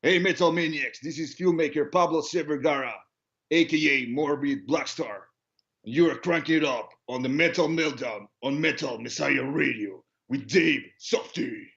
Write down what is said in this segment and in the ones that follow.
Hey Metal Maniacs, this is Filmmaker Pablo C. Vergara, aka Morbid Blackstar. You are cranking it up on the Metal Meltdown on Metal Messiah Radio with Dave Softee.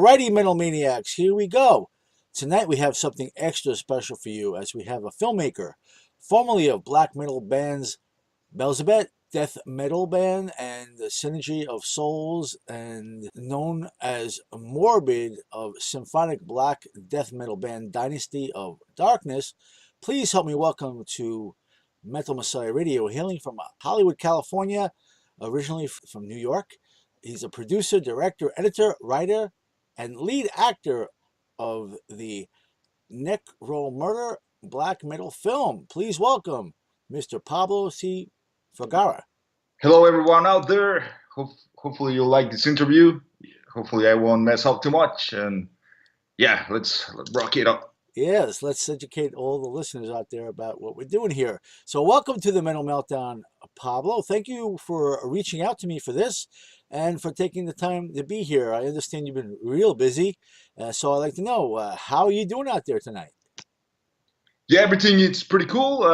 Alrighty, Metal Maniacs, here we go. Tonight we have something extra special for you as we have a filmmaker, formerly of black metal bands Belzebeth, death metal band, and the Synergy of Souls, and known as Morbid of symphonic black death metal band Dynasty of Darkness. Please help me welcome to Metal Messiah Radio, hailing from Hollywood, California, originally from New York. He's a producer, director, editor, writer, and lead actor of the NECROMURDER black metal film. Please welcome Mr. Pablo C. Vergara. Hello, everyone out there. Hopefully, you'll like this interview. Hopefully, I won't mess up too much. And yeah, let's rock it up. Yes, let's educate all the listeners out there about what we're doing here. So, welcome to the Metal Meltdown, Pablo. Thank you for reaching out to me for this and for taking the time to be here. I understand you've been real busy, so I'd like to know how are you doing out there tonight? Yeah, everything is pretty cool.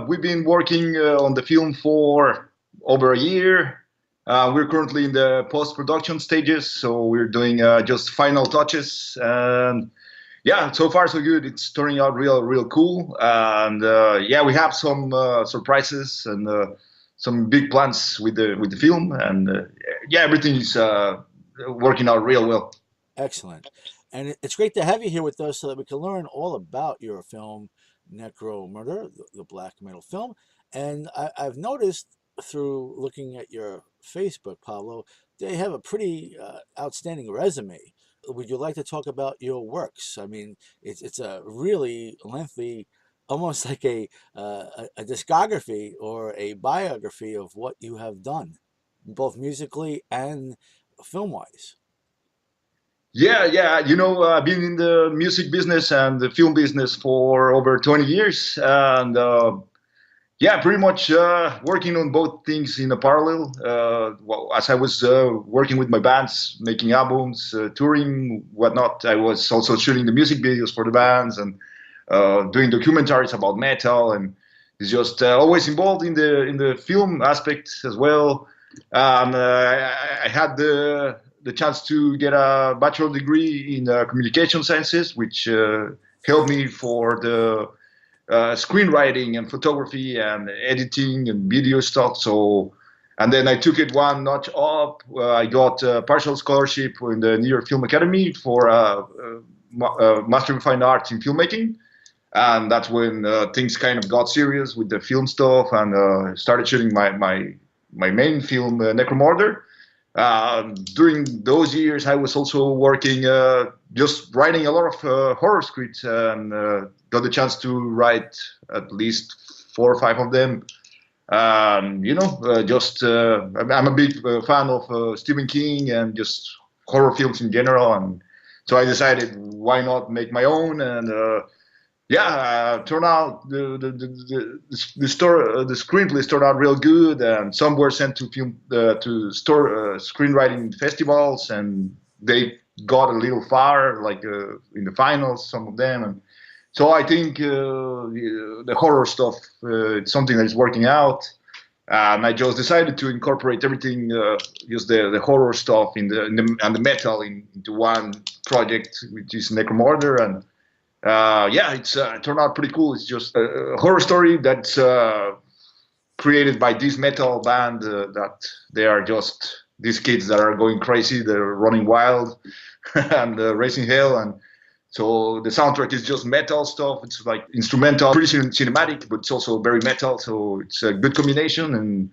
We've been working on the film for over a year. We're currently in the post-production stages, so we're doing just final touches. And yeah, so far so good. It's turning out real cool. And yeah, we have some surprises and some big plans with the film. And yeah, everything is working out real well. Excellent. And it's great to have you here with us so that we can learn all about your film, NECROMURDER, the black metal film. And I've noticed through looking at your Facebook, Pablo, they have a pretty outstanding resume. Would you like to talk about your works? I mean, it's a really lengthy, almost like a discography or a biography of what you have done, both musically and film-wise. Yeah. I've been in the music business and the film business for over 20 years. And yeah, pretty much working on both things in a parallel. Well, as I was working with my bands, making albums, touring, whatnot, I was also shooting the music videos for the bands and doing documentaries about metal. And it's just always involved in the film aspect as well. I had the chance to get a bachelor degree in communication sciences, which helped me for the screenwriting and photography and editing and video stuff. So, and then I took it one notch up. I got a partial scholarship in the New York Film Academy for Master of Fine Arts in filmmaking. And that's when things kind of got serious with the film stuff and started shooting my main film, NECROMURDER. During those years, I was also working, just writing a lot of horror scripts and got the chance to write at least 4 or 5 of them. I'm a big fan of Stephen King and just horror films in general. And so I decided, why not make my own? And turned out the screenplays turned out real good, and some were sent to screenwriting festivals, and they got a little far, like in the finals, some of them. And so I think the horror stuff, it's something that is working out. And I just decided to incorporate everything, just the horror stuff and the metal into one project, which is NECROMURDER. And it's turned out pretty cool. It's just a horror story that's created by this metal band that they are just these kids that are going crazy. They're running wild and raising hell. And so the soundtrack is just metal stuff. It's like instrumental, pretty cinematic, but it's also very metal. So it's a good combination. And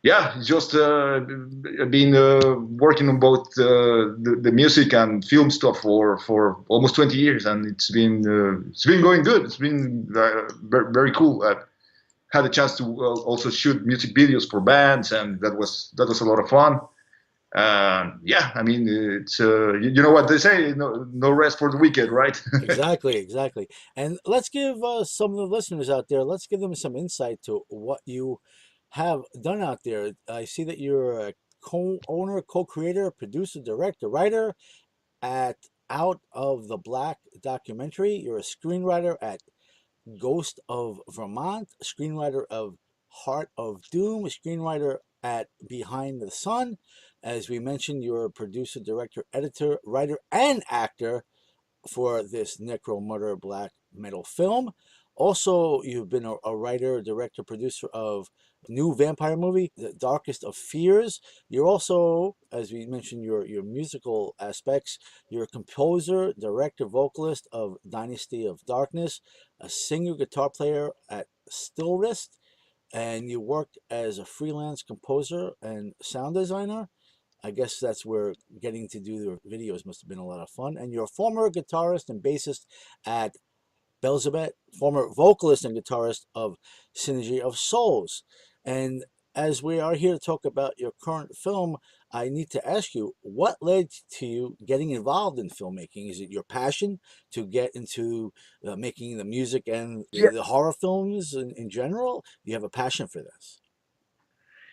yeah, it's just been working on both the music and film stuff for almost 20 years, and it's been going good. It's been very cool. I had a chance to also shoot music videos for bands, and that was a lot of fun. Yeah, I mean, it's you know what they say, no rest for the wicked, right? Exactly. And let's give some of the listeners out there, let's give them some insight to what you have done out there. I see that you're a co-owner, co-creator, producer, director, writer at Out of the Black documentary. You're a screenwriter at Ghost of Vermont, screenwriter of Heart of Doom, screenwriter at Behind the Sun. As we mentioned, you're a producer, director, editor, writer, and actor for this NECROMURDER black metal film. Also, you've been a writer, director, producer of new vampire movie, The Darkest of Fears. You're also, as we mentioned, your musical aspects. You're a composer, director, vocalist of Dynasty of Darkness, a singer, guitar player at Still Wrist, and you worked as a freelance composer and sound designer. I guess that's where getting to do the videos must have been a lot of fun. And you're a former guitarist and bassist at Belzebeth, former vocalist and guitarist of Synergy of Souls. And as we are here to talk about your current film, I need to ask you, what led to you getting involved in filmmaking? Is it your passion to get into making the music and Yeah, the horror films in general? Do you have a passion for this?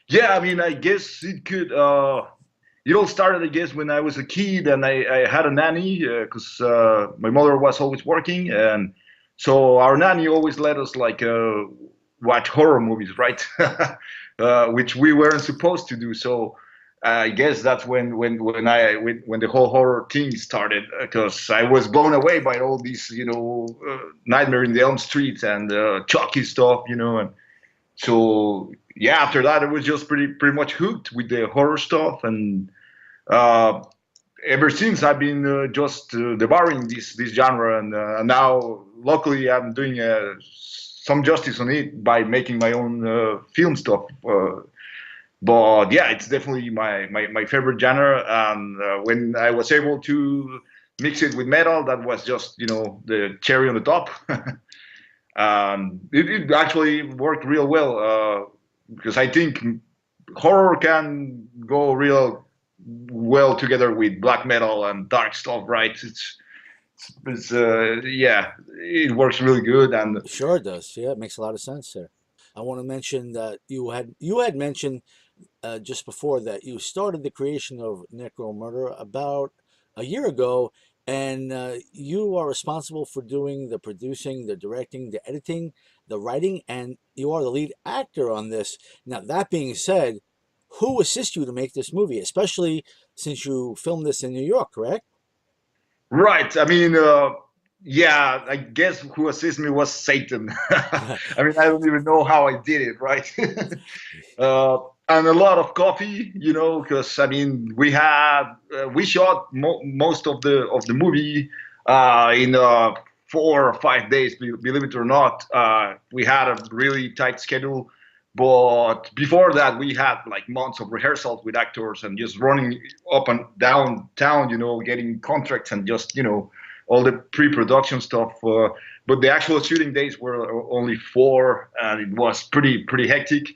yeah. I mean, I guess it could. It all started, I guess, when I was a kid and I had a nanny because my mother was always working, and so our nanny always let us like watch horror movies, right? Which we weren't supposed to do. So I guess that's when the whole horror thing started because I was blown away by all these, Nightmare in the Elm Street and Chucky stuff, and so yeah, after that it was just pretty much hooked with the horror stuff, and uh, ever since I've been just devouring this genre, and now luckily I'm doing some justice on it by making my own film stuff. But yeah, it's definitely my favorite genre, and when I was able to mix it with metal, that was just the cherry on the top. It actually worked real well because I think horror can go real well together with black metal and dark stuff, right? Yeah, it works really good. And Sure it does. Yeah, it makes a lot of sense there. I want to mention that you had mentioned just before that you started the creation of NECROMURDER about a year ago, and you are responsible for doing the producing, the directing, the editing, the writing, and you are the lead actor on this. Now, that being said, who assists you to make this movie, especially since you filmed this in New York, correct? right, I mean, yeah, I guess who assisted me was Satan. I mean, I don't even know how I did it, right? And a lot of coffee, because I mean, we shot most of the movie in 4 or 5 days. Believe it or not, we had a really tight schedule. But before that, we had like months of rehearsals with actors and just running up and down town, getting contracts and just all the pre-production stuff. But the actual shooting days were only 4, and it was pretty hectic.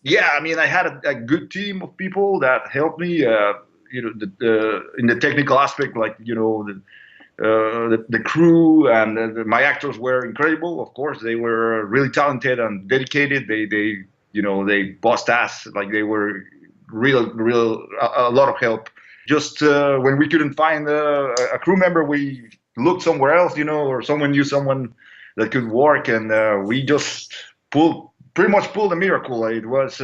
Yeah, I mean, I had a good team of people that helped me. In the technical aspect, like the crew and my actors were incredible. Of course, they were really talented and dedicated. They bust ass. Like they were real a lot of help. Just when we couldn't find a crew member, we looked somewhere else, or someone knew someone that could work, and we just pretty much pulled a miracle. It was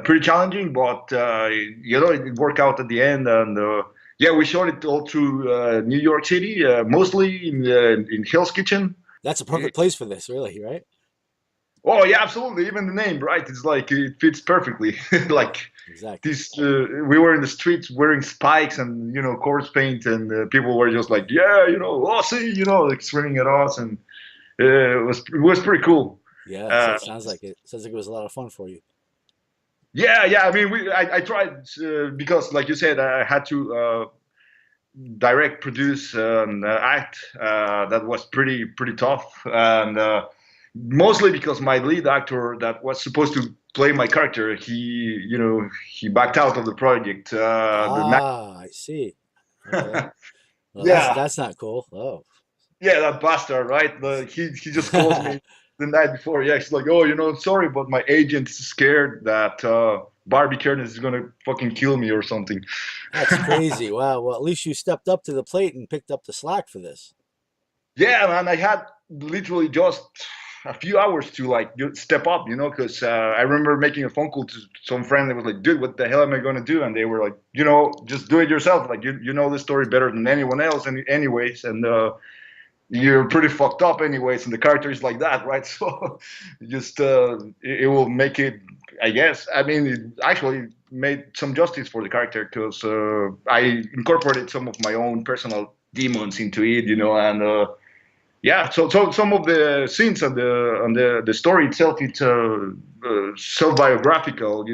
pretty challenging, but it worked out at the end, and yeah, we shot it all through New York City, mostly in Hell's Kitchen. That's a perfect place for this, really, right? Oh yeah, absolutely. Even the name, right? It's like it fits perfectly. Like Exactly. this, we were in the streets wearing spikes and corpse paint, and people were just like, yeah, oh, see, like swinging at us, and it was pretty cool. Yeah, so Uh, it sounds like it. Sounds like it was a lot of fun for you. yeah. I mean, I tried because, like you said, I had to direct, produce, and act. That was pretty tough, and mostly because my lead actor that was supposed to play my character, he backed out of the project. Ah, I see. Okay. Well, that's Yeah, that's not cool. Oh. yeah, that bastard, right? He just calls me the night before. Yeah, he's like, oh, sorry, but my agent's scared that Barbie Curtis is gonna fucking kill me or something. That's crazy. Wow. Well, at least you stepped up to the plate and picked up the slack for this. Yeah, man, I had literally just a few hours to like step up, because I remember making a phone call to some friend that was like, dude, what the hell am I going to do? And they were like, just do it yourself. Like, you know the story better than anyone else anyways. And you're pretty fucked up anyways. And the character is like that, right? So just, it will make it, I guess. I mean, it actually made some justice for the character because I incorporated some of my own personal demons into it, and yeah, so some of the scenes and the story itself, it's self-biographical.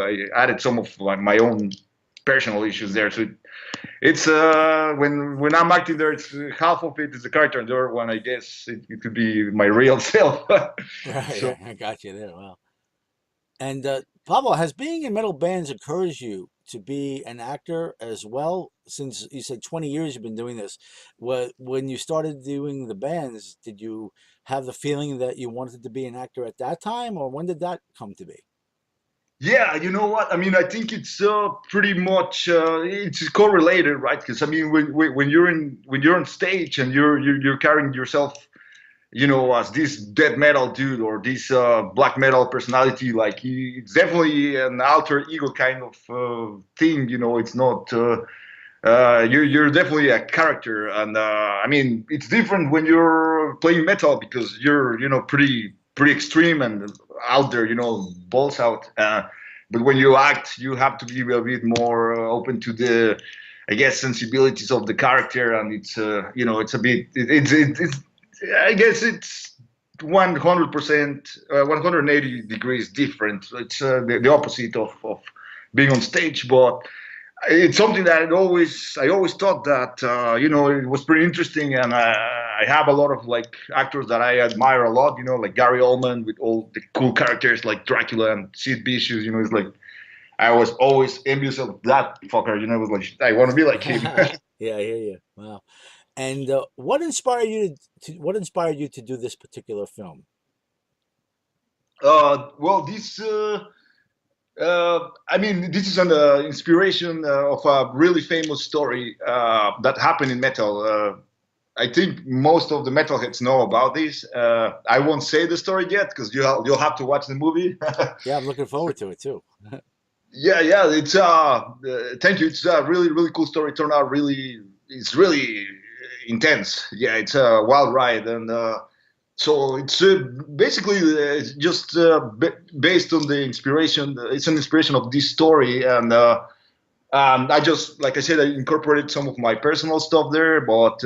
I added some of my own personal issues there. So it's when I'm acting there, it's half of it is the character, and the other one, I guess, it could be my real self. Right, So I got you there. Wow. And Pablo, has being in metal bands encouraged you to be an actor as well? Since you said 20 years you've been doing this, when you started doing the bands, did you have the feeling that you wanted to be an actor at that time, or when did that come to be? yeah, you know what? I mean, I think it's pretty much it's correlated, right? Because I mean, when you're on stage and you're carrying yourself, as this death metal dude or this black metal personality, like it's definitely an alter ego kind of thing. It's not. You're definitely a character, and I mean, it's different when you're playing metal because you're pretty extreme and out there, balls out. But when you act, you have to be a bit more open to the, I guess, sensibilities of the character, and it's it's a bit it's I guess it's 100%, 180 degrees different. It's the opposite of being on stage, but it's something that I always thought that it was pretty interesting, and I have a lot of like actors that I admire a lot, like Gary Oldman with all the cool characters like Dracula and Sid Vicious. It's like I was always envious of that fucker. It was like I want to be like him. Yeah, I hear you. Wow. And what inspired you to do this particular film? Well, this. I mean, this is an inspiration of a really famous story that happened in metal. I think most of the metalheads know about this. I won't say the story yet because you'll have to watch the movie. Yeah, I'm looking forward to it too. Yeah, it's thank you. It's a really really cool story. It turned out it's really intense. Yeah, it's a wild ride, and so it's basically it's just based on the inspiration. It's an inspiration of this story, and I just, like I said, I incorporated some of my personal stuff there, but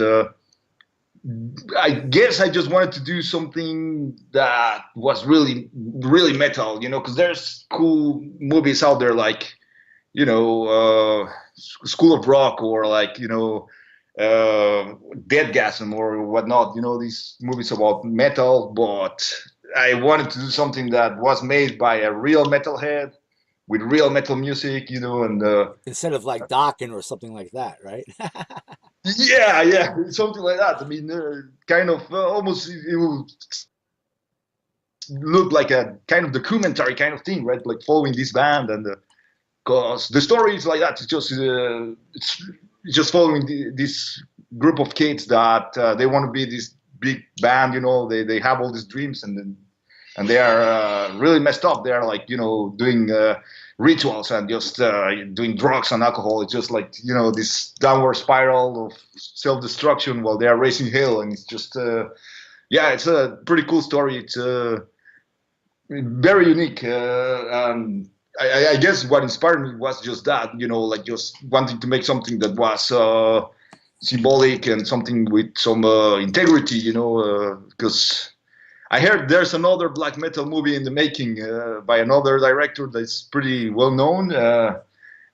I guess I just wanted to do something that was really, really metal, because there's cool movies out there like, School of Rock or like, Deadgasm or whatnot, these movies about metal, but I wanted to do something that was made by a real metalhead with real metal music, and Instead of like Dokken or something like that, right? yeah, something like that. I mean, kind of almost it will look like a kind of documentary kind of thing, right? Like following this band, and because the story is like that. It's just following this group of kids that they want to be this big band. They have all these dreams, and they are really messed up. They are like doing rituals and just doing drugs and alcohol. It's just like this downward spiral of self-destruction while they are raising hell, and it's just yeah, it's a pretty cool story. It's very unique, and I guess what inspired me was just that, like just wanting to make something that was symbolic and something with some integrity, because I heard there's another black metal movie in the making by another director that's pretty well known,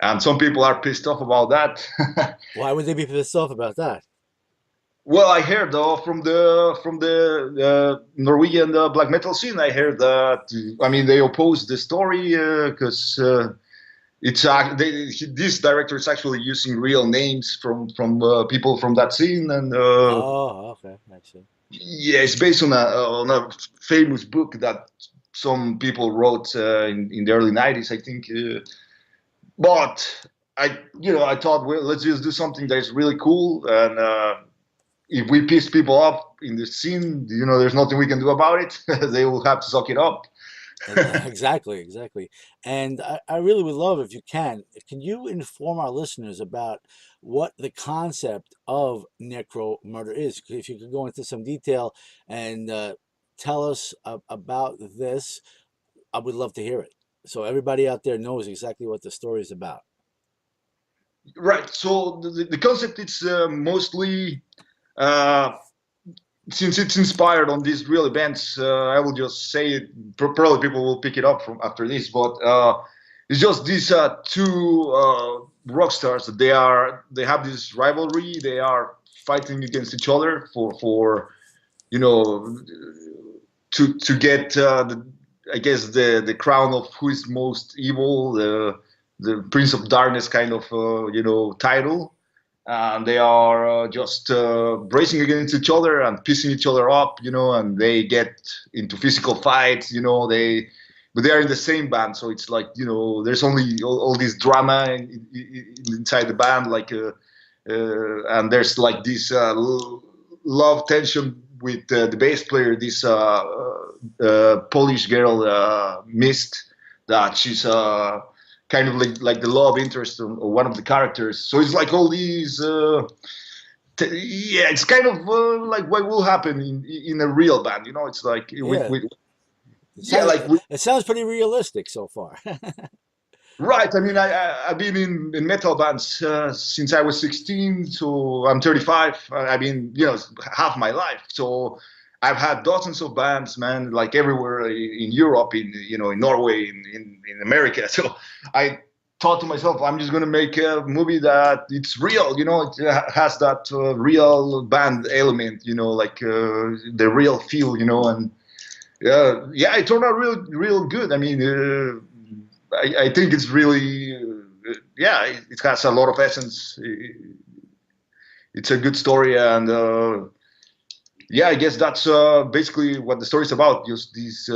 and some people are pissed off about that. Why would they be pissed off about that? Well, I heard though from the Norwegian black metal scene, I heard that I mean they opposed the story because this director is actually using real names from people from that scene, and Oh, okay, I see. yeah, it's based on a famous book that some people wrote in the early '90s, I think. But I thought, well, let's just do something that is really cool, and if we piss people off in the scene, there's nothing we can do about it. They will have to suck it up. Exactly. And I really would love if you can you inform our listeners about what the concept of necro murder is? If you could go into some detail and tell us about this, I would love to hear it. So everybody out there knows exactly what the story is about. Right. So the concept is mostly, uh, since it's inspired on these real events, I will just say it. Probably people will pick it up from after this, but it's just these two rock stars. They have this rivalry. They are fighting against each other for you know to get I guess the crown of who is most evil, the Prince of Darkness kind of title. And they are just racing against each other and pissing each other up, and they get into physical fights, but they are in the same band, so it's like, there's only all this drama inside the band, like, and there's like this love tension with the bass player, this Polish girl, Mist, that she's kind of like the love interest of one of the characters. So it's like all these, it's kind of like what will happen in a real band. It's like It sounds pretty realistic so far. Right. I mean, I've been in metal bands since I was 16, so I'm 35. I've been, half my life. So I've had dozens of bands, man, like everywhere in Europe, in Norway, in America. So I thought to myself, I'm just going to make a movie that it's real, it has that real band element, like the real feel, and it turned out real good. I mean, I think it's really, it has a lot of essence. It's a good story, and I guess that's basically what the story is about. Just these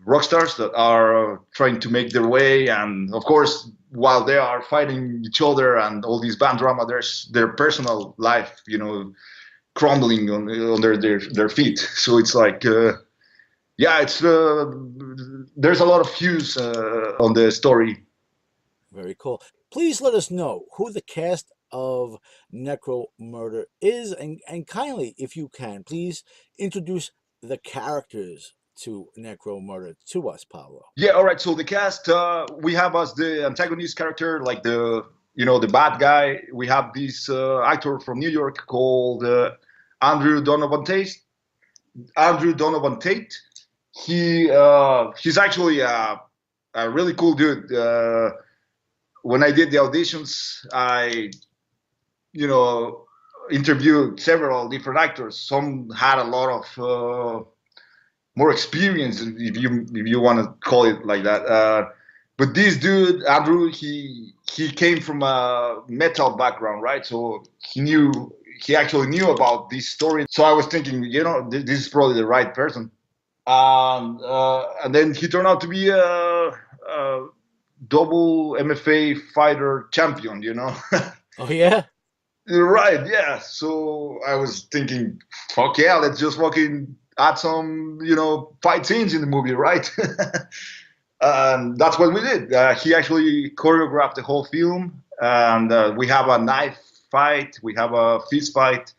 rock stars that are trying to make their way, and of course, while they are fighting each other and all this band drama, there's their personal life, crumbling under their feet. So it's like. It's there's a lot of hues on the story. Very cool. Please let us know who the cast of NECROMURDER is, and kindly, if you can, please introduce the characters to NECROMURDER to us, Pablo. Yeah, all right. So the cast, we have as the antagonist character, like the bad guy. We have this actor from New York called Andrew Donovan Tate. He's actually a really cool dude. When I did the auditions, I interviewed several different actors. Some had a lot of more experience, if you want to call it like that. But this dude, Andrew, he came from a metal background, right? So he actually knew about this story. So I was thinking, this is probably the right person. And then he turned out to be a double MFA fighter champion, Oh, yeah? Right, yeah. So I was thinking, fuck yeah, let's just fucking add some, fight scenes in the movie, right? And that's what we did. He actually choreographed the whole film. And we have a knife fight. We have a fist fight.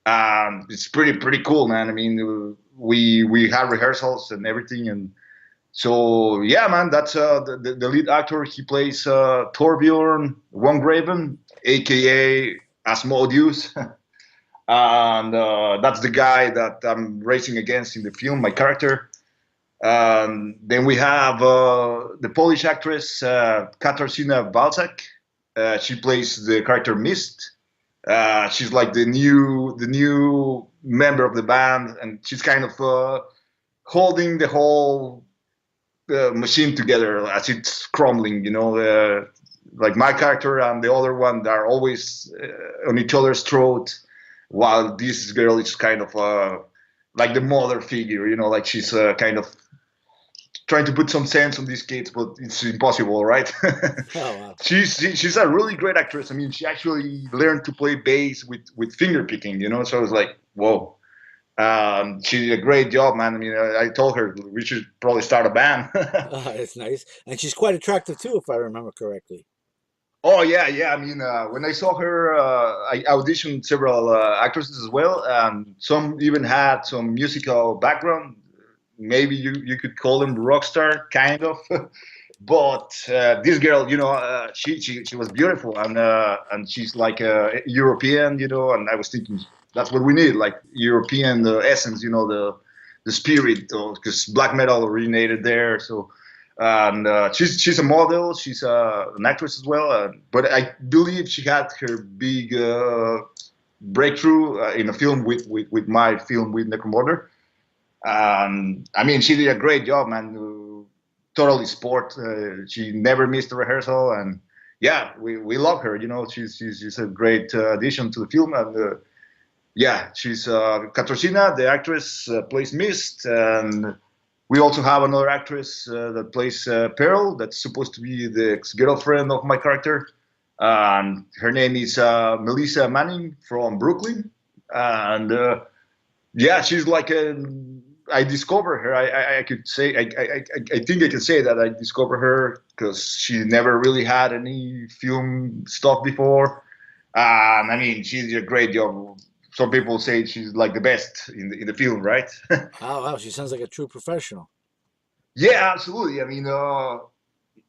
And it's pretty cool, man. I mean, we had rehearsals and everything, and so man, that's the lead actor. He plays Torbjorn Wongraven, aka Asmodeus, and that's the guy that I'm racing against in the film, my character. Then we have the Polish actress Katarzyna Balzak. She plays the character Mist. She's like the new member of the band, and she's kind of holding the whole machine together as it's crumbling. Like my character and the other one are always on each other's throat, while this girl is kind of like the mother figure. Like she's kind of trying to put some sense on these kids, but it's impossible, right? Oh, wow. She's a really great actress. I mean, she actually learned to play bass with finger picking, you know. So I was like, whoa. She did a great job, man. I mean, I told her we should probably start a band. That's nice. And she's quite attractive too, if I remember correctly. Oh yeah, yeah. I mean, when I saw her, I auditioned several actresses as well, and some even had some musical background. Maybe you could call them rock star, kind of. But this girl, you know, she was beautiful, and she's like a European, you know. And I was thinking that's what we need, like European essence, you know, the spirit, because black metal originated there. So, and she's a model, she's an actress as well. But I believe she had her big breakthrough in a film with my film with NECROMURDER. I mean, she did a great job, man. Totally sport. She never missed a rehearsal, and yeah, we love her. You know, she's a great addition to the film, and yeah, she's Katarzyna, the actress, plays Mist, and we also have another actress that plays Pearl. That's supposed to be the ex-girlfriend of my character. Her name is Melissa Manning from Brooklyn, and yeah, she's like a. I discovered her. I could say I think I can say that I discovered her because she never really had any film stuff before. I mean, she did a great job. Some people say she's like the best in the film, right? Oh, wow. She sounds like a true professional. Yeah, absolutely. I mean,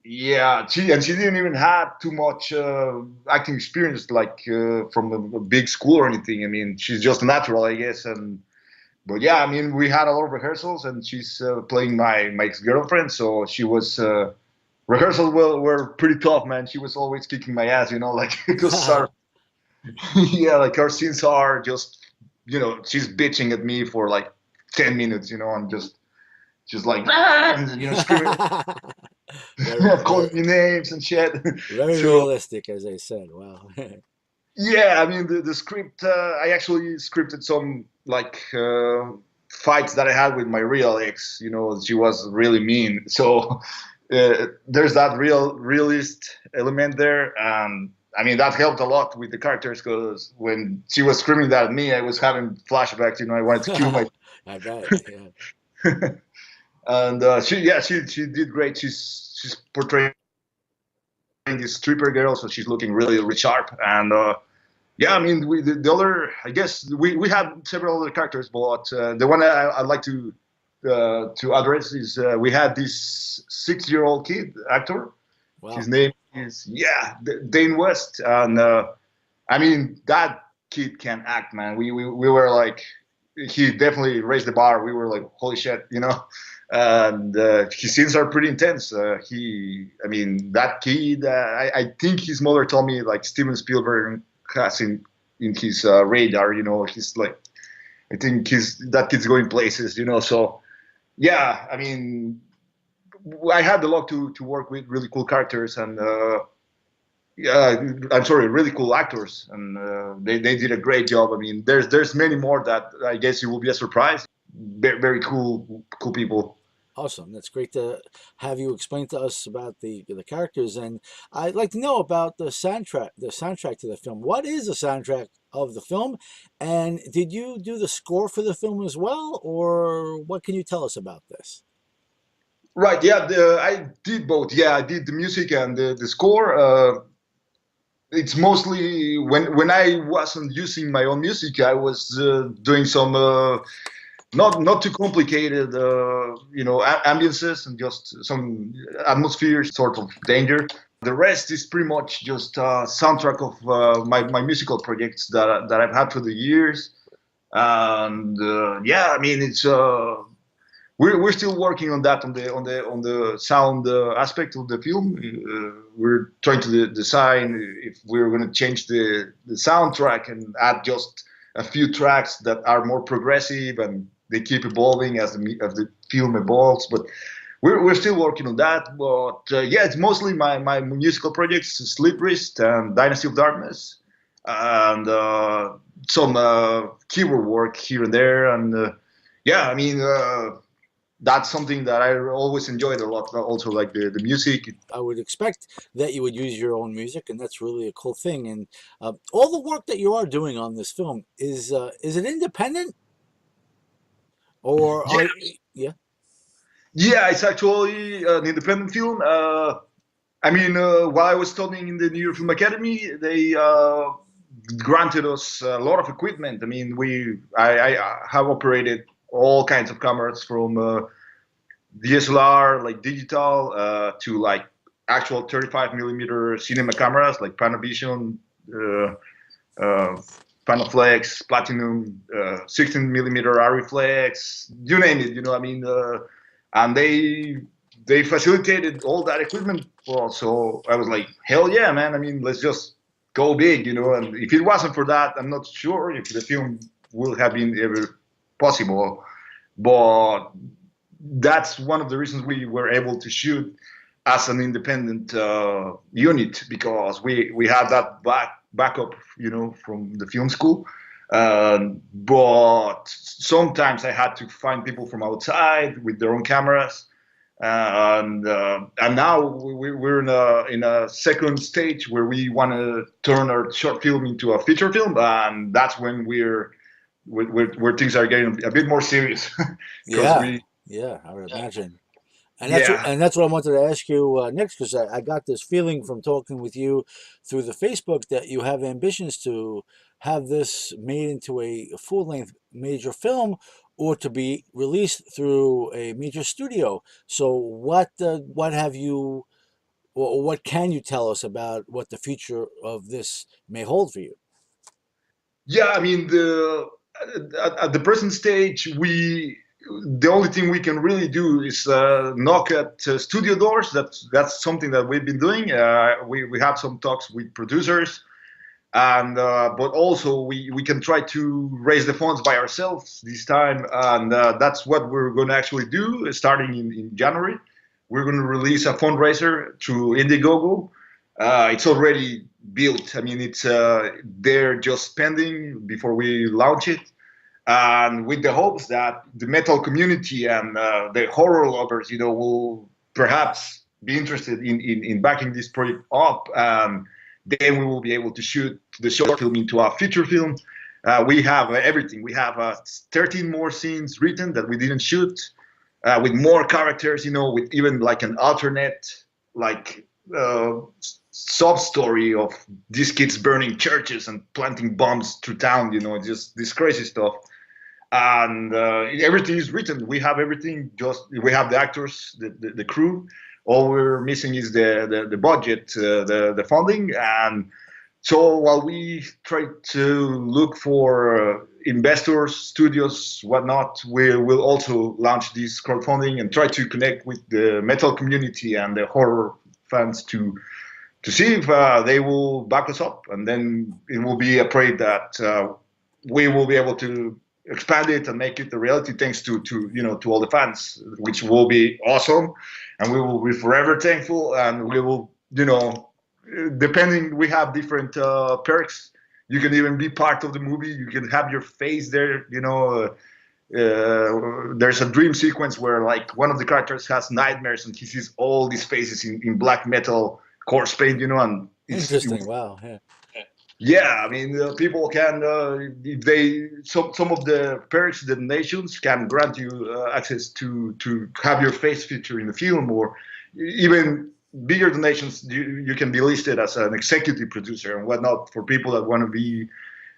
yeah, she didn't even have too much acting experience, like from a big school or anything. I mean, she's just a natural, I guess, and. But yeah, I mean, we had a lot of rehearsals, and she's playing my ex-girlfriend, so she was rehearsals were pretty tough, man. She was always kicking my ass, you know, like because our yeah, like our scenes are just, you know, she's bitching at me for like 10 minutes, you know, and just like and, you know, screaming, calling me names and shit. Very So realistic, as I said. Wow. yeah, I mean the script. I actually scripted some like fights that I had with my real ex. You know, she was really mean. So there's that realist element there, and I mean that helped a lot with the characters because when she was screaming that at me, I was having flashbacks. You know, I wanted to kill my. I bet. Yeah. And she did great. She's portraying this stripper girl, so she's looking really sharp and. Yeah, I mean, the other, I guess we have several other characters, but the one I'd like to address is we had this 6-year-old kid actor. Wow. His name is Dane West, and I mean that kid can act, man. We were like, he definitely raised the bar. We were like, holy shit, you know. And his scenes are pretty intense. I mean, that kid. I think his mother told me like Steven Spielberg has in his radar, you know. He's like, I think that kid's going places, you know. So yeah, I mean, I had the luck to work with really cool characters and I'm sorry, really cool actors, and they did a great job. I mean, there's many more that I guess it will be a surprise. Very cool people. Awesome. That's great to have you explain to us about the characters. And I'd like to know about the soundtrack to the film. What is the soundtrack of the film? And did you do the score for the film as well? Or what can you tell us about this? Right. Yeah. I did both. Yeah. I did the music and the score. It's mostly when I wasn't using my own music, I was doing some not too complicated, you know, ambiances and just some atmosphere, sort of danger. The rest is pretty much just soundtrack of my musical projects that I've had through the years. And yeah, I mean, it's we're still working on that on the sound aspect of the film. We're trying to design if we're going to change the soundtrack and add just a few tracks that are more progressive and they keep evolving as the film evolves. But we're still working on that. But yeah, it's mostly my musical projects, Sleep Wrist and Dynasty of Darkness, and some keyboard work here and there. And yeah, I mean, that's something that I always enjoyed a lot. Also, like the music. I would expect that you would use your own music, and that's really a cool thing. And all the work that you are doing on this film is it independent or Yeah, are yeah? yeah, it's actually an independent film. I mean, while I was studying in the New York Film Academy, they granted us a lot of equipment. I mean, I have operated all kinds of cameras from DSLR, like digital, to like actual 35 millimeter cinema cameras, like Panavision, uh, uh, Panaflex, Platinum, 16 millimeter Ariflex, you name it. You know, I mean, and they facilitated all that equipment for us. So I was like, hell yeah, man. I mean, let's just go big, you know. And if it wasn't for that, I'm not sure if the film would have been ever possible. But that's one of the reasons we were able to shoot as an independent unit, because we had that backup, you know, from the film school. But sometimes I had to find people from outside with their own cameras. And now we're in a second stage where we want to turn our short film into a feature film, and that's when where things are getting a bit more serious. Yeah, yeah, I would imagine. Yeah. And that's what I wanted to ask you next, because I got this feeling from talking with you through the Facebook that you have ambitions to have this made into a full-length major film or to be released through a major studio. So what have you or what can you tell us about what the future of this may hold for you? Yeah, I mean, at the present stage, the only thing we can really do is knock at studio doors. That's something that we've been doing. We have some talks with producers, and but also we can try to raise the funds by ourselves this time, and that's what we're going to actually do starting in January. We're going to release a fundraiser through Indiegogo. It's already built. I mean, it's they're just pending before we launch it, and with the hopes that the metal community and the horror lovers, you know, will perhaps be interested in backing this project up. Then we will be able to shoot the short film into a feature film. We have everything. We have 13 more scenes written that we didn't shoot, with more characters, you know, with even like an alternate, like sub story of these kids burning churches and planting bombs through town, you know, just this crazy stuff. And everything is written. We have everything. Just we have the actors, the crew. All we're missing is the budget, the funding. And so while we try to look for investors, studios, whatnot, we will also launch this crowdfunding and try to connect with the metal community and the horror fans to see if they will back us up. And then it will be a project that we will be able to expand it and make it a reality, thanks to you know, to all the fans, which will be awesome, and we will be forever thankful. And we will, you know, depending, we have different perks. You can even be part of the movie. You can have your face there, you know. There's a dream sequence where like one of the characters has nightmares and he sees all these faces in black metal corpse paint, you know. And Interesting. Wow. Yeah. yeah, I mean, people can, if they, some of the perks, the nations can grant you access to have your face feature in the film, or even bigger donations, you can be listed as an executive producer and whatnot for people that want to be,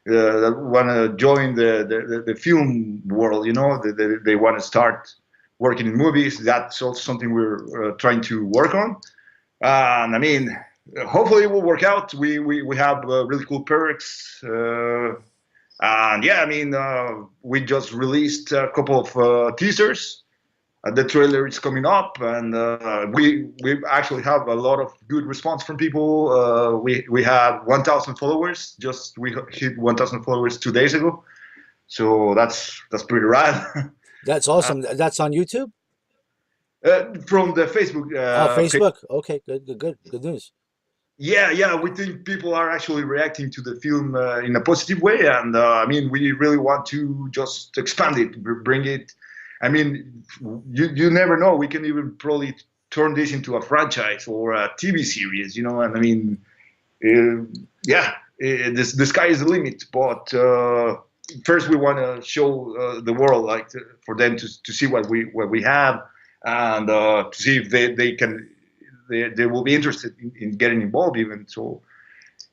that want to join the film world, you know, they want to start working in movies. That's also something we're trying to work on. And I mean, hopefully it will work out. We have really cool perks. And yeah, I mean, we just released a couple of teasers. The trailer is coming up, and we actually have a lot of good response from people. We had 1,000 followers. We hit 1,000 followers 2 days ago, so that's pretty rad. That's awesome. That's on YouTube? From the Facebook. Oh, Facebook. Okay, good news. Yeah, we think people are actually reacting to the film in a positive way, and I mean, we really want to just expand it, bring it. I mean, you never know. We can even probably turn this into a franchise or a TV series, you know. And I mean, yeah, the sky is the limit. But first, we want to show the world, like, for them to see what we have, and to see if they will be interested in getting involved even. So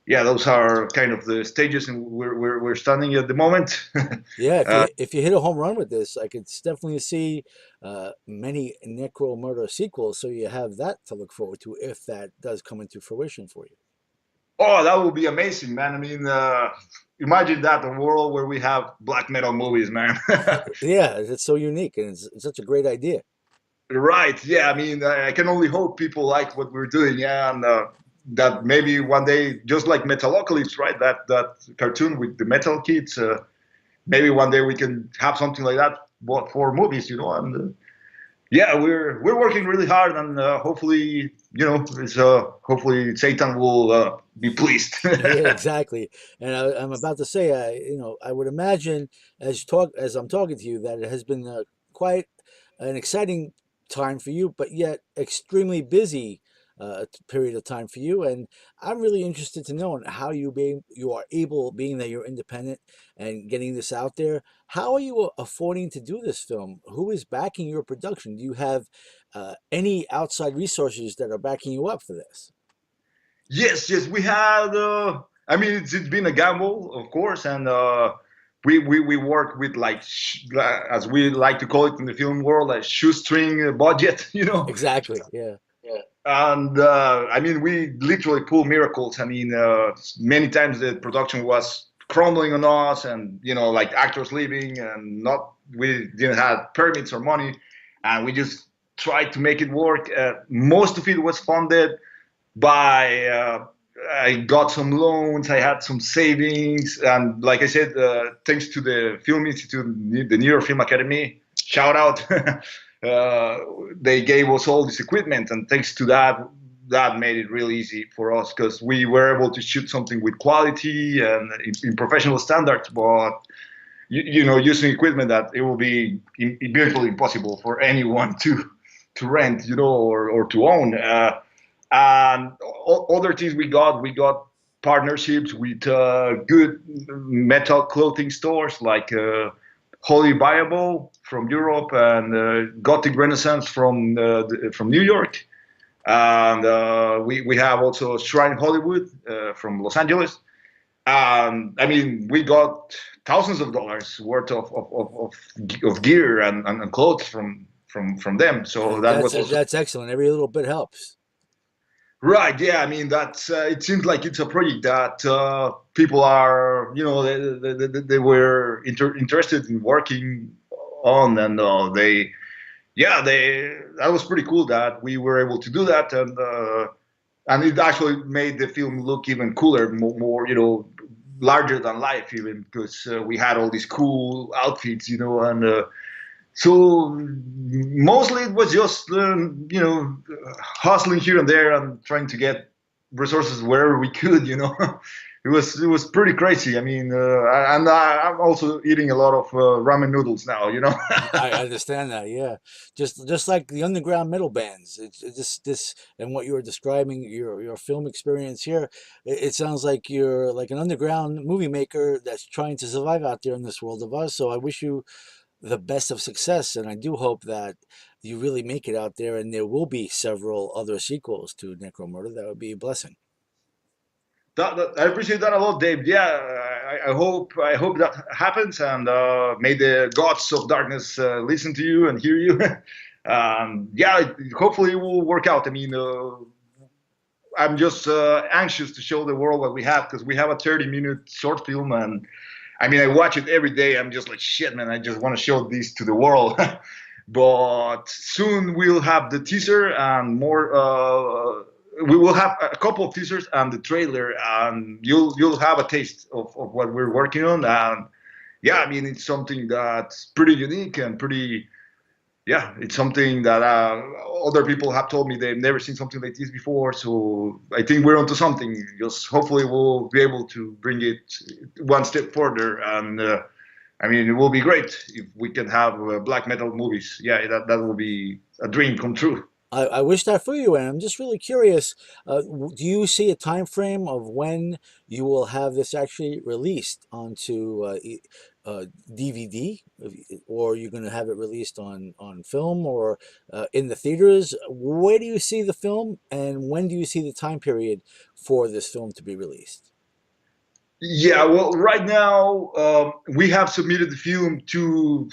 yeah, those are kind of the stages, and we're standing at the moment. Yeah, if you hit a home run with this, I could definitely see many NECROMURDER sequels. So you have that to look forward to if that does come into fruition for you. Oh, that would be amazing, man. I mean, imagine that, a world where we have black metal movies, man. Yeah, it's so unique and it's such a great idea. Right. Yeah. I mean, I can only hope people like what we're doing. Yeah, and that maybe one day, just like Metalocalypse, right? That cartoon with the metal kids. Maybe one day we can have something like that, but for movies, you know. And yeah, we're working really hard, and hopefully, you know, hopefully Satan will be pleased. Yeah, exactly. And I'm about to say, I would imagine as I'm talking to you that it has been quite an exciting time for you, but yet extremely busy period of time for you. And I'm really interested to know how you are able, being that you're independent and getting this out there. How are you affording to do this film? Who is backing your production? Do you have any outside resources that are backing you up for this? Yes, we had. I mean, it's been a gamble, of course, and we work with, like, as we like to call it in the film world, a shoestring budget, you know. Exactly. Yeah. And I mean, we literally pull miracles. I mean, many times the production was crumbling on us, and, you know, like, actors leaving, and we didn't have permits or money, and we just tried to make it work. Most of it was funded by I got some loans, I had some savings, and like I said, thanks to the Film Institute, the New York Film Academy, shout out, they gave us all this equipment, and thanks to that made it really easy for us, because we were able to shoot something with quality and in professional standards, but you know, using equipment that it will be virtually impossible for anyone to rent, you know, or to own. And other things we got partnerships with good metal clothing stores, like Holy Bible from Europe, and Gothic Renaissance from New York, and we have also Shrine Hollywood from Los Angeles. I mean, we got thousands of dollars worth of gear and clothes from them. So that's excellent. Every little bit helps. Right. Yeah. I mean, that's. It seems like it's a project that people are, you know, they were interested in working on, and that was pretty cool that we were able to do that, and it actually made the film look even cooler, more, you know, larger than life, even, because we had all these cool outfits, you know, and. So mostly it was just, you know, hustling here and there and trying to get resources wherever we could, you know. It was pretty crazy. I mean, and I'm also eating a lot of ramen noodles now, you know. I understand that, yeah. Just like the underground metal bands, it's this and what you were describing, your film experience here, it sounds like you're like an underground movie maker that's trying to survive out there in this world of us. So I wish you the best of success, and I do hope that you really make it out there, and there will be several other sequels to NECROMURDER. That would be a blessing. I appreciate that a lot, Dave. Yeah, I hope that happens, and may the gods of darkness listen to you and hear you. Yeah, hopefully it will work out. I mean, I'm just anxious to show the world what we have, because we have a 30-minute short film, and I mean, I watch it every day. I'm just like, shit, man, I just want to show this to the world. But soon we'll have the teaser and more. We will have a couple of teasers and the trailer, and you'll have a taste of what we're working on. And yeah, I mean, it's something that's pretty unique and pretty. Yeah, it's something that other people have told me they've never seen something like this before. So I think we're onto something. Just hopefully we'll be able to bring it one step further and I mean, it will be great if we can have black metal movies. Yeah, that will be a dream come true. I wish that for you, and I'm just really curious. Do you see a time frame of when you will have this actually released onto DVD, or you're going to have it released on film or in the theaters? Where do you see the film, and when do you see the time period for this film to be released? Yeah, well, right now we have submitted the film to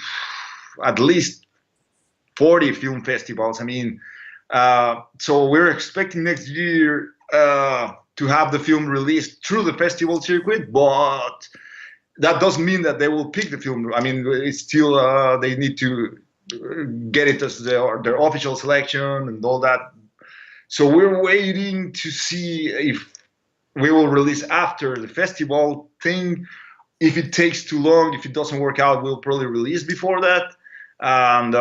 at least 40 film festivals. I mean, so we're expecting next year to have the film released through the festival circuit, but that doesn't mean that they will pick the film. I mean, it's still they need to get it as their official selection and all that. So we're waiting to see if we will release after the festival thing. If it takes too long, if it doesn't work out, we'll probably release before that. And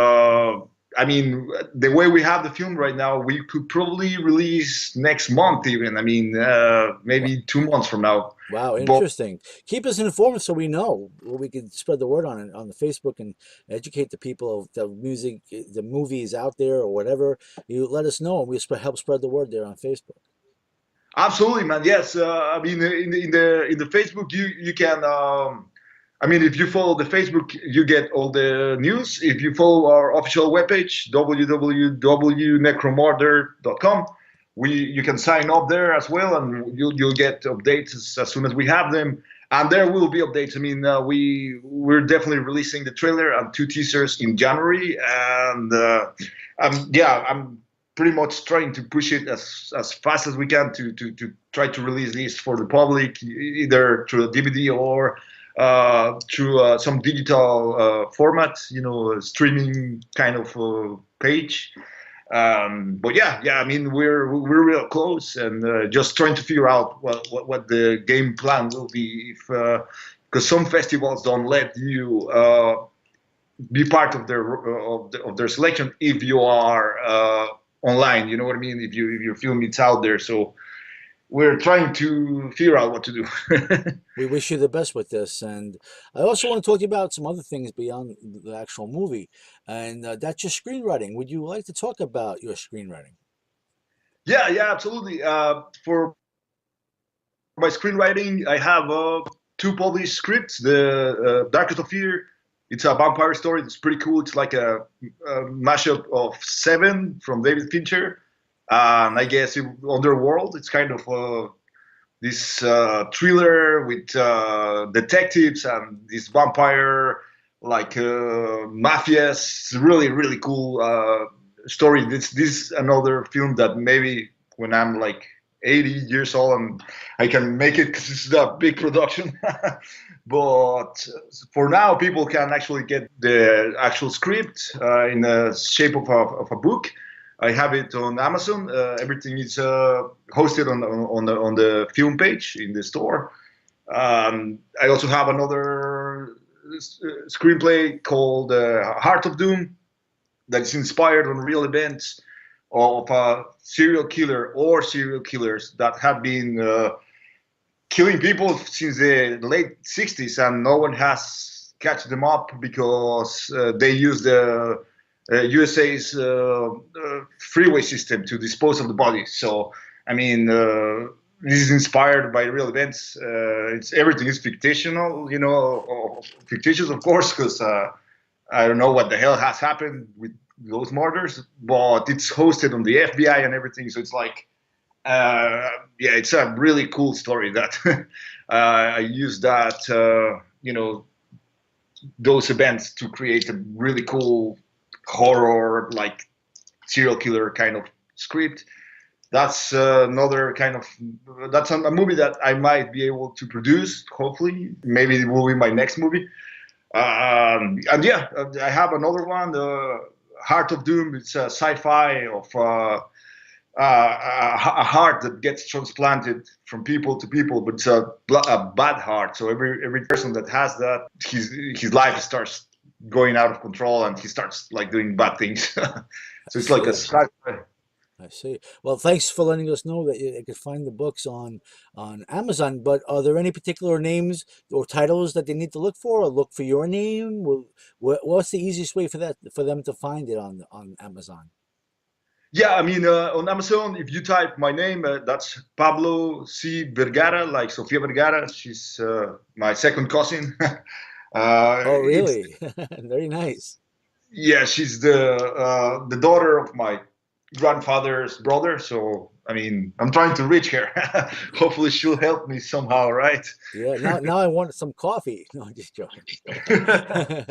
I mean, the way we have the film right now, we could probably release next month even. I mean, maybe 2 months from now. Wow, But interesting. Keep us informed so we know what we can spread the word on it on the Facebook and educate the people of the music, the movies out there or whatever. You let us know and we help spread the word there on Facebook. absolutely, man. Yes, I mean, in the Facebook, you can. I mean, if you follow the Facebook, you get all the news. If you follow our official webpage, www.necromurder.com, you can sign up there as well, and you'll get updates as soon as we have them. And there will be updates. I mean, we're definitely releasing the trailer and 2 teasers in January, and yeah, I'm pretty much trying to push it as fast as we can to try to release this for the public, either through a DVD or through some digital format, streaming kind of page. But yeah, I mean, we're real close, and just trying to figure out what the game plan will be, if because some festivals don't let you be part of their selection if you are online. You know what I mean? If your film is out there, so we're trying to figure out what to do. We wish you the best with this. And I also want to talk to you about some other things beyond the actual movie. And that's your screenwriting. Would you like to talk about your screenwriting? Yeah, absolutely. For my screenwriting, I have 2 published scripts. The Darkest of Fear, it's a vampire story. It's pretty cool. It's like a mashup of Seven from David Fincher. And I guess Underworld. It's kind of this thriller with detectives and this vampire like mafias. It's really, really cool story. This is another film that maybe when I'm like 80 years old and I can make it, because this is a big production. But for now, people can actually get the actual script in the shape of a book. I have it on Amazon. Everything is hosted on the film page in the store. I also have another screenplay called Heart of Doom that is inspired on real events of a serial killer or serial killers that have been killing people since the late 60s, and no one has catch them up because they use the USA's freeway system to dispose of the bodies. So, I mean, this is inspired by real events. Everything is fictional, fictitious, of course, because I don't know what the hell has happened with those murders, but it's hosted on the FBI and everything. So it's like, yeah, it's a really cool story that I use that, those events to create a really cool horror, like serial killer kind of script. That's another kind of, that's a movie that I might be able to produce, hopefully. Maybe it will be my next movie. And yeah, I have another one, Heart of Doom. It's a sci-fi of a heart that gets transplanted from people to people, but it's a bad heart. So every person that has that, his life starts going out of control, and he starts like doing bad things. So it's like a sci-fi. I see. Well, thanks for letting us know that you could find the books on Amazon. But are there any particular names or titles that they need to look for, or look for your name? What's the easiest way for them to find it on Amazon? Yeah, I mean, on Amazon, if you type my name, that's Pablo C. Vergara, like Sofia Vergara. She's my second cousin. Oh, It's really? Very nice. Yeah, she's the daughter of my grandfather's brother. So I mean, I'm trying to reach her. Hopefully, she'll help me somehow, right? Yeah. Now I want some coffee. No, I'm just joking. Yeah,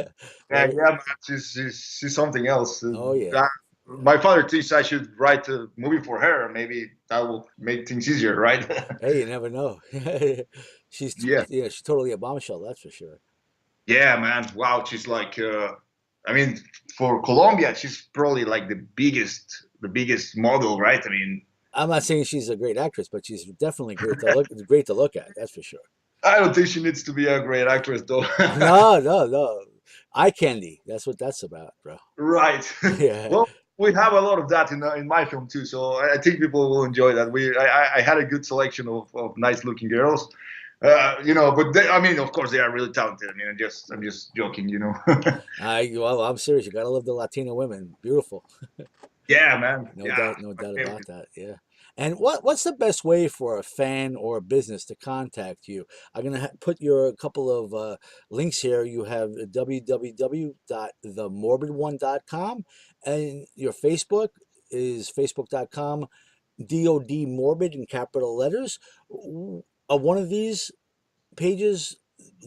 Very. man, she's something else. Oh yeah. My father thinks I should write a movie for her. Maybe that will make things easier, right? Hey, you never know. Yeah, Yeah, she's totally a bombshell, that's for sure. yeah, man. Wow, she's like, I mean, for Colombia, she's probably like the biggest model, right? I mean, I'm not saying she's a great actress, but she's definitely great to look at, that's for sure. I don't think she needs to be a great actress, though. No, no, no. Eye candy. That's what that's about, bro. Right. Yeah. Well, we have a lot of that in my film too, so I think people will enjoy that. I had a good selection of nice looking girls, but I mean, of course, they are really talented. I mean, I'm just joking, you know. Well, I'm serious. You gotta love the Latina women. Beautiful. Yeah, man. No Yeah. doubt, no doubt about that. Yeah. And what's the best way for a fan or a business to contact you? I'm gonna put your couple of links here. You have www.themorbidone.com, and your Facebook is facebook.com DOD morbid in capital letters. Are one of these pages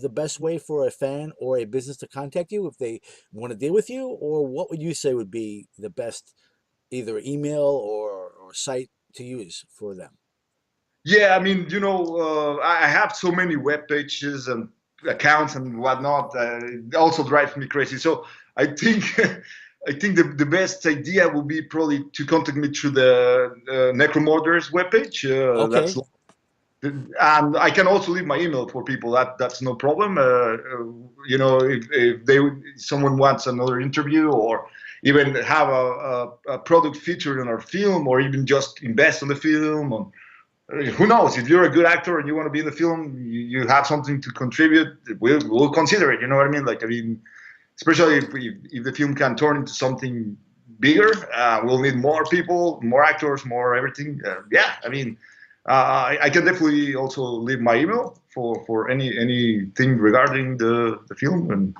the best way for a fan or a business to contact you if they want to deal with you, or what would you say would be the best either email or site to use for them? Yeah, I mean, I have so many web pages and accounts and whatnot. It also drives me crazy. So I think I think the best idea would be probably to contact me through the NECROMURDER's webpage. Okay. And I can also leave my email for people. That's no problem. If someone wants another interview or even have a product featured in our film, or even just invest in the film. Or, who knows? If you're a good actor and you want to be in the film, you have something to contribute. We'll consider it. You know what I mean? Like, I mean, especially if the film can turn into something bigger, we'll need more people, more actors, more everything. Yeah, I mean. I can definitely also leave my email for anything regarding the film,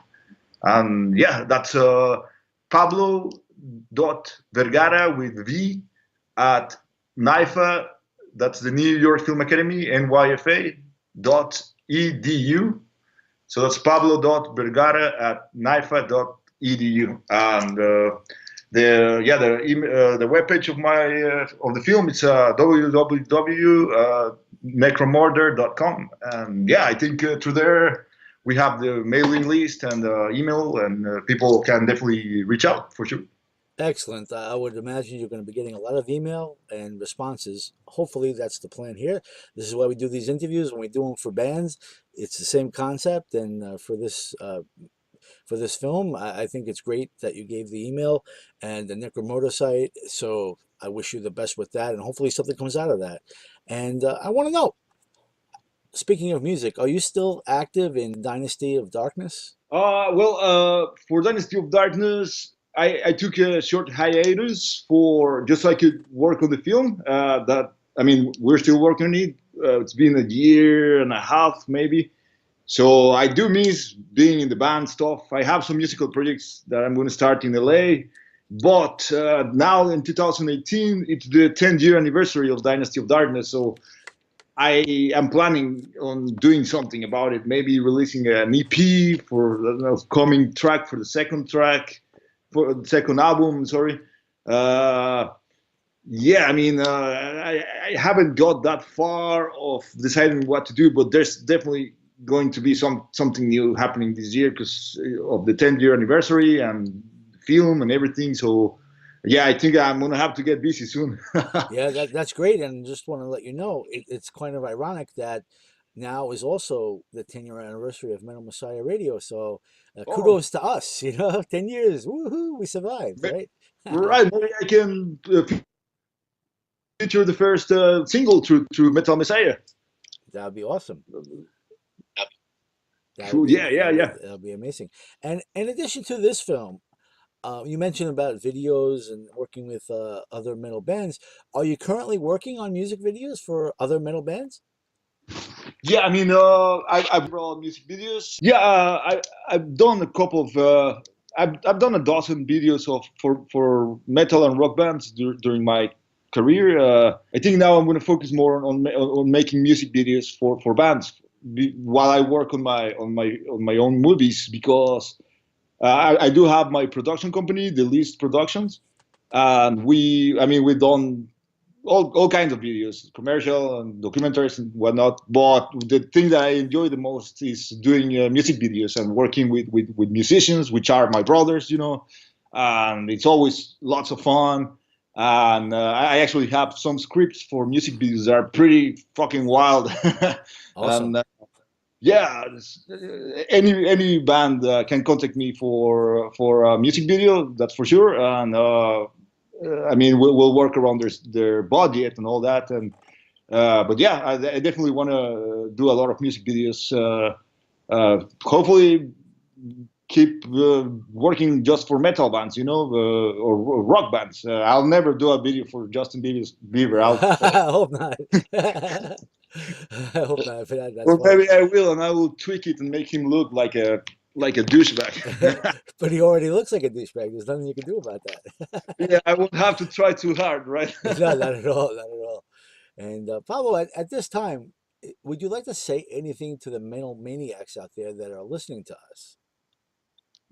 and yeah, that's Pablo.Vergara with V at NYFA. That's the New York Film Academy, NYFA.edu. So that's Pablo.Vergara at NYFA.edu, and the webpage of of the film is www.necromurder.com, and yeah, I think through there we have the mailing list and email, and people can definitely reach out for sure. Excellent. I would imagine you're going to be getting a lot of email and responses. Hopefully, that's the plan here. This is why we do these interviews. When we do them for bands, it's the same concept. And for this film, I think it's great that you gave the email and the NECROMURDER site. So I wish you the best with that, and hopefully something comes out of that. And I want to know, speaking of music, are you still active in Dynasty of Darkness? For Dynasty of Darkness, I took a short hiatus for just so I could work on the film. We're still working on it. It's been a year and a half, maybe. So I do miss being in the band stuff. I have some musical projects that I'm going to start in LA. But now in 2018, it's the 10th year anniversary of Dynasty of Darkness. So I am planning on doing something about it. Maybe releasing an EP for the upcoming track, for the second track, for the second album, sorry. I haven't got that far of deciding what to do, but there's definitely going to be something new happening this year because of the 10th year anniversary and film and everything. So yeah, I think I'm gonna have to get busy soon. Yeah, that's great. And just want to let you know, it's kind of ironic that now is also the 10-year anniversary of Metal Messiah Radio. So Oh, kudos to us, 10 years. Woohoo, we survived, right? right. Maybe I can feature the first single through Metal Messiah. That would be awesome. Cool. Yeah. That'll be amazing. And in addition to this film, you mentioned about videos and working with other metal bands. Are you currently working on music videos for other metal bands? Yeah, I mean, I've brought music videos. Yeah, I've done a couple of. I've done a dozen videos for metal and rock bands during my career. I think now I'm going to focus more on making music videos for bands while I work on my own movies, because I do have my production company, the Least Productions, and we've done all kinds of videos, commercial and documentaries and whatnot. But the thing that I enjoy the most is doing music videos and working with musicians, which are my brothers, and it's always lots of fun. And I actually have some scripts for music videos that are pretty fucking wild. Awesome. And yeah, any band can contact me for a music video, that's for sure. And I mean, we'll work around their budget and all that. And but yeah, I definitely want to do a lot of music videos. Hopefully, keep working just for metal bands, or rock bands. I'll never do a video for Justin Bieber. I hope not. I hope not. But that's Or fine. maybe I will, and I will tweak it and make him look like a douchebag. But he already looks like a douchebag. There's nothing you can do about that. Yeah, I won't have to try too hard, right? No, not at all. Not at all. And Pablo, at this time, would you like to say anything to the metal maniacs out there that are listening to us?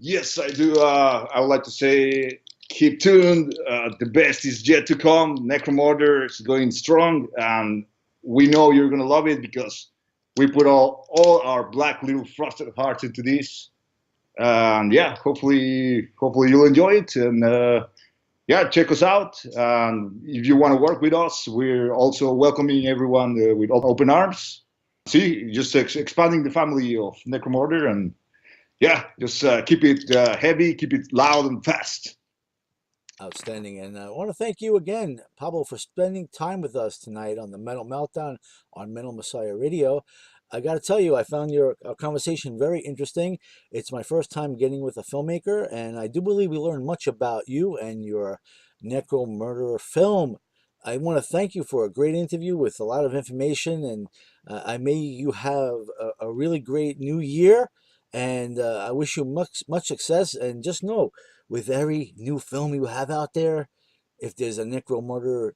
Yes, I do. I would like to say, keep tuned. The best is yet to come. NECROMURDER is going strong, and we know you're gonna love it because we put all our black little frosted hearts into this. And yeah, hopefully you'll enjoy it. And yeah, check us out. And if you want to work with us, we're also welcoming everyone with open arms. See, just expanding the family of NECROMURDER. And yeah, just keep it heavy, keep it loud and fast. Outstanding. And I want to thank you again, Pablo, for spending time with us tonight on the Metal Meltdown on Metal Messiah Radio. I got to tell you, I found our conversation very interesting. It's my first time getting with a filmmaker, and I do believe we learned much about you and your NECROMURDER film. I want to thank you for a great interview with a lot of information, and may you have a really great new year. And I wish you much success. And just know, with every new film you have out there, if there's a NECROMURDER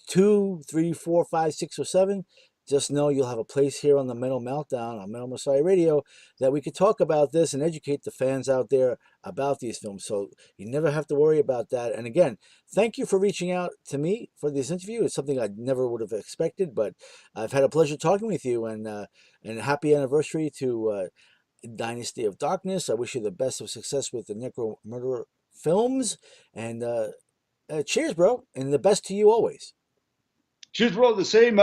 2, 3, 4, 5, 6, or 7, just know you'll have a place here on the Metal Meltdown on Metal Messiah Radio that we could talk about this and educate the fans out there about these films. So you never have to worry about that. And again, thank you for reaching out to me for this interview. It's something I never would have expected, but I've had a pleasure talking with you. And happy anniversary to Dynasty of Darkness. I wish you the best of success with the NECROMURDER films. And cheers, bro. And the best to you always. Cheers, bro. The same.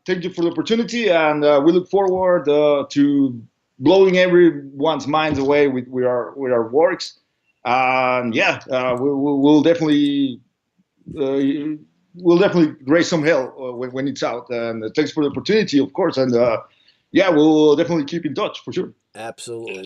Thank you for the opportunity, and we look forward to blowing everyone's minds away with our works. And yeah, we'll definitely raise some hell when it's out. And thanks for the opportunity, of course. And yeah, we'll definitely keep in touch for sure. Absolutely.